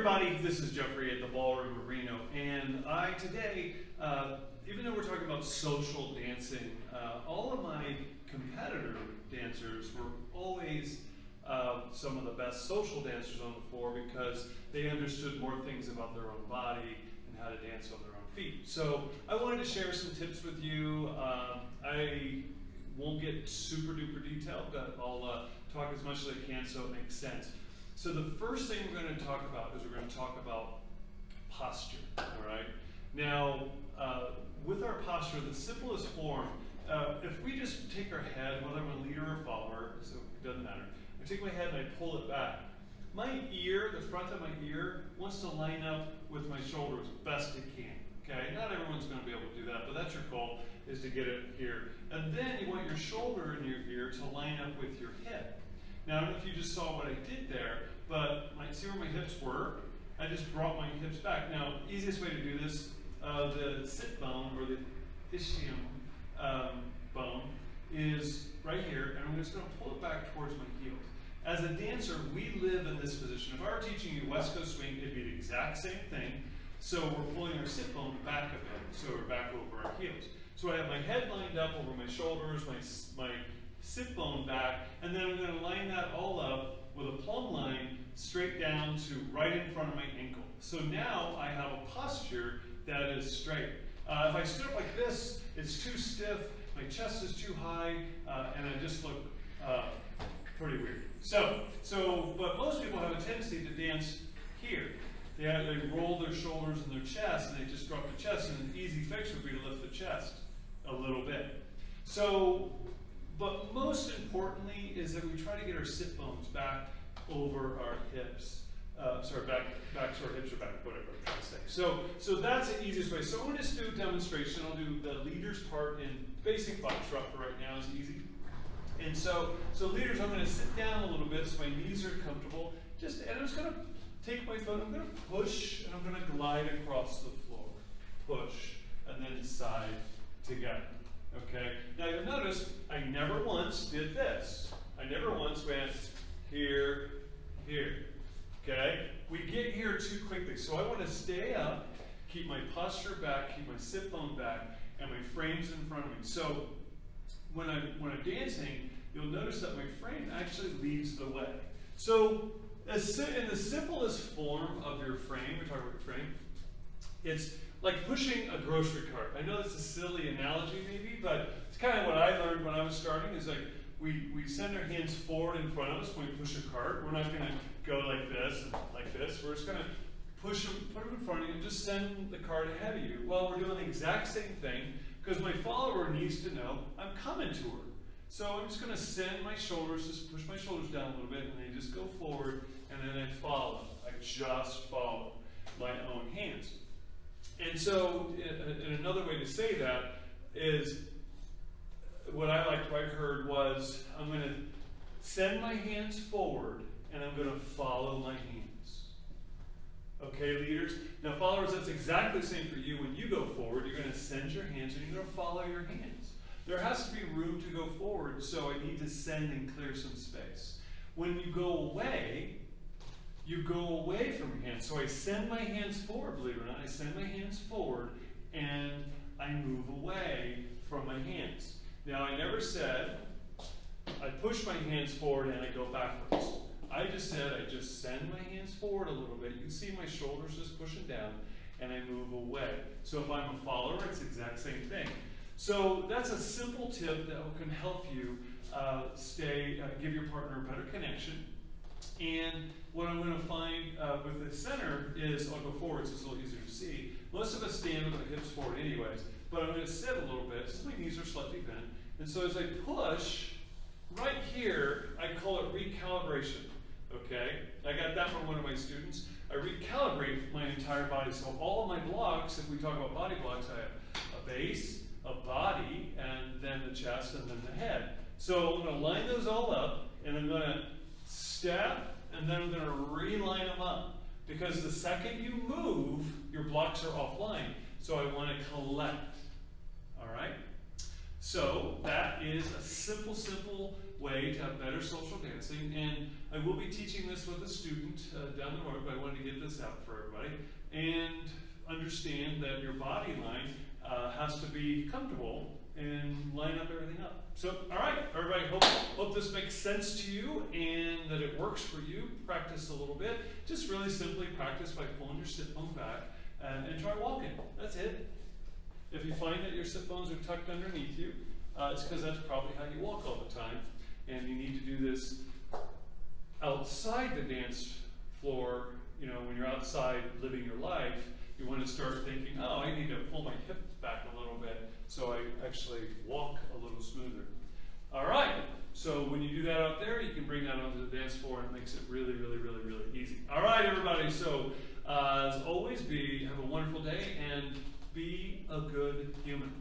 everybody, this is Jeffrey at the Ballroom of Reno, and I today, even though we're talking about social dancing, all of my competitor dancers were always some of the best social dancers on the floor because they understood more things about their own body and how to dance on their own feet. So I wanted to share some tips with you. I won't get super duper detailed, but I'll talk as much as I can so it makes sense. So the first thing we're going to talk about is we're going to talk about posture, all right? Now, with our posture, the simplest form, if we just take our head, whether I'm a leader or follower, so it doesn't matter, I take my head and I pull it back. My ear, the front of my ear, wants to line up with my shoulders best it can, okay? Not everyone's going to be able to do that, but that's your goal, is to get it here. And then you want your shoulder in your ear to line up with your hip. Now, I don't know if you just saw what I did there, but see where my hips were? I just brought my hips back. Now, easiest way to do this, the sit bone or the ischium bone is right here, and I'm just going to pull it back towards my heels. As a dancer, we live in this position. If I were teaching you West Coast swing, it'd be the exact same thing. So we're pulling our sit bone back a bit, so we're back over our heels. So I have my head lined up over my shoulders, my sit bone back, and then I'm going to line that all up with a plumb line straight down to right in front of my ankle. So now I have a posture that is straight. If I stood up like this, it's too stiff, my chest is too high, and I just look pretty weird. But most people have a tendency to dance here. They roll their shoulders and their chest, and they just drop the chest, and an easy fix would be to lift the chest a little bit. But most importantly is that we try to get our sit bones back over our hips. Back so our hips are back, whatever I'm trying to say. So that's the easiest way. So I'm going to just do a demonstration. I'll do the leader's part in basic foxtrot for right now is easy. And so leaders, I'm going to sit down a little bit so my knees are comfortable. And I'm just going to take my foot, I'm going to push, and I'm going to glide across the floor. Push, and then side together. Okay? Now you'll notice I never once did this. I never once went here, here. Okay? We get here too quickly. So I want to stay up, keep my posture back, keep my sit bone back, and my frame's in front of me. So when I'm dancing, you'll notice that my frame actually leads the way. So in the simplest form of your frame, we're talking about your frame, it's like pushing a grocery cart. I know that's a silly analogy maybe, but it's kind of what I learned when I was starting is like we send our hands forward in front of us when we push a cart. We're not going to go like this and like this. We're just going to push them, put them in front of you and just send the cart ahead of you. Well, we're doing the exact same thing because my follower needs to know I'm coming to her. So I'm just going to send my shoulders, just push my shoulders down a little bit and they just go forward and then I follow. I just follow my own hands. And so, and another way to say that is, what I heard was, I'm going to send my hands forward and I'm going to follow my hands. Okay, leaders? Now, followers, that's exactly the same for you. When you go forward, you're going to send your hands and you're going to follow your hands. There has to be room to go forward, so I need to send and clear some space. When you go away from your hands. So I send my hands forward, believe it or not. I send my hands forward and I move away from my hands. Now I never said I push my hands forward and I go backwards. I just said I just send my hands forward a little bit. You can see my shoulders just pushing down and I move away. So if I'm a follower, it's the exact same thing. So that's a simple tip that can help you give your partner a better connection. And what I'm going to find with the center is, I'll go forward so it's a little easier to see. Most of us stand with the hips forward anyways, but I'm going to sit a little bit so my knees are slightly bent. And so as I push, right here, I call it recalibration. Okay? I got that from one of my students. I recalibrate my entire body. So all of my blocks, if we talk about body blocks, I have a base, a body, and then the chest, and then the head. So I'm going to line those all up, and I'm going to step, and then I'm going to reline them up. Because the second you move, your blocks are offline. So I want to collect. All right? So that is a simple way to have better social dancing. And I will be teaching this with a student down the road, but I wanted to get this out for everybody. And understand that your body line has to be comfortable and line up everything up. So, all right, everybody, hope this makes sense to you and that it works for you. Practice a little bit. Just really simply practice by pulling your sit bone back and try walking. That's it. If you find that your sit bones are tucked underneath you, it's because that's probably how you walk all the time. And you need to do this outside the dance floor. You know, when you're outside living your life, you want to start thinking, oh, I need to pull my hips back a little bit so I actually walk a little smoother. All right, so when you do that out there, you can bring that onto the dance floor, and it makes it really, really, really, really easy. All right, everybody, so as always, have a wonderful day and be a good human.